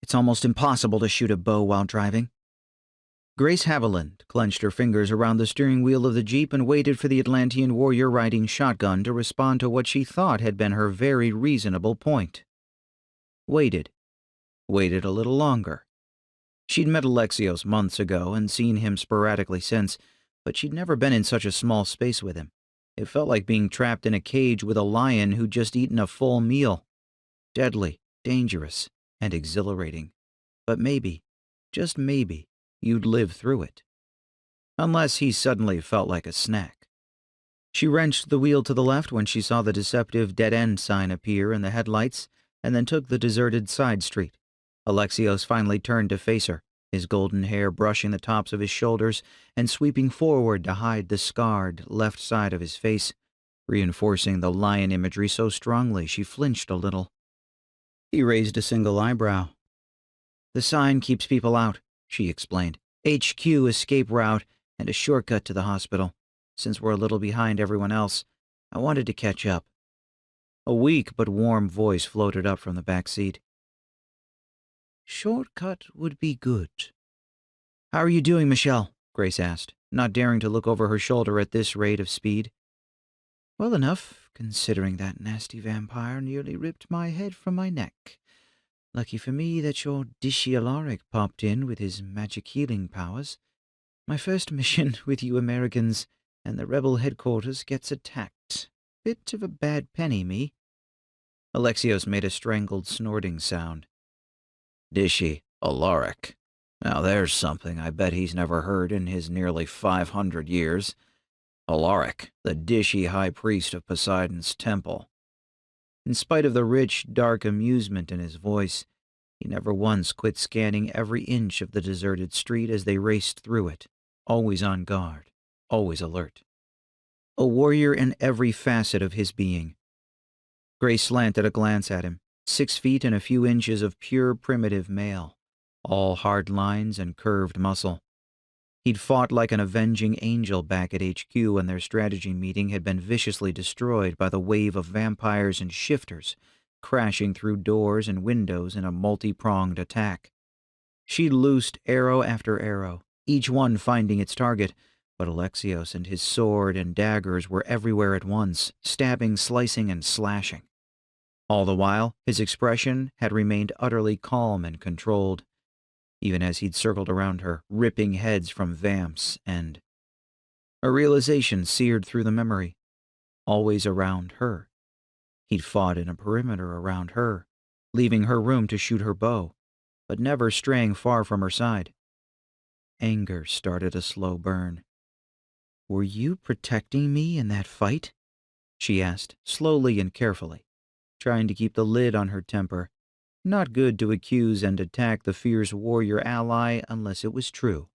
It's almost impossible to shoot a bow while driving. Grace Haviland clenched her fingers around the steering wheel of the Jeep and waited for the Atlantean warrior riding shotgun to respond to what she thought had been her very reasonable point. Waited. Waited a little longer. She'd met Alexios months ago and seen him sporadically since, but she'd never been in such a small space with him. It felt like being trapped in a cage with a lion who'd just eaten a full meal. Deadly, dangerous, and exhilarating. But maybe, just maybe, you'd live through it. Unless he suddenly felt like a snack. She wrenched the wheel to the left when she saw the deceptive dead-end sign appear in the headlights, and then took the deserted side street. Alexios finally turned to face her, his golden hair brushing the tops of his shoulders and sweeping forward to hide the scarred left side of his face, reinforcing the lion imagery so strongly she flinched a little. He raised a single eyebrow. "The sign keeps people out," she explained. "HQ escape route and a shortcut to the hospital. Since we're a little behind everyone else, I wanted to catch up." A weak but warm voice floated up from the back seat. "Shortcut would be good." "How are you doing, Michelle?" Grace asked, not daring to look over her shoulder at this rate of speed. "Well enough, considering that nasty vampire nearly ripped my head from my neck. Lucky for me that your dishy Alaric popped in with his magic healing powers. My first mission with you Americans, and the rebel headquarters gets attacked. Bit of a bad penny, me." Alexios made a strangled snorting sound. "Dishy Alaric. Now there's something I bet he's never heard in his nearly 500 years. Alaric, the dishy high priest of Poseidon's temple." In spite of the rich, dark amusement in his voice, he never once quit scanning every inch of the deserted street as they raced through it, always on guard, always alert. A warrior in every facet of his being. Grace slanted a glance at him, 6 feet and a few inches of pure primitive male, all hard lines and curved muscle. He'd fought like an avenging angel back at HQ when their strategy meeting had been viciously destroyed by the wave of vampires and shifters, crashing through doors and windows in a multi-pronged attack. She'd loosed arrow after arrow, each one finding its target, but Alexios and his sword and daggers were everywhere at once, stabbing, slicing, and slashing. All the while, his expression had remained utterly calm and controlled, even as he'd circled around her, ripping heads from vamps and... A realization seared through the memory. Always around her. He'd fought in a perimeter around her, leaving her room to shoot her bow, but never straying far from her side. Anger started a slow burn. "Were you protecting me in that fight?" she asked, slowly and carefully, trying to keep the lid on her temper. Not good to accuse and attack the fierce warrior ally unless it was true.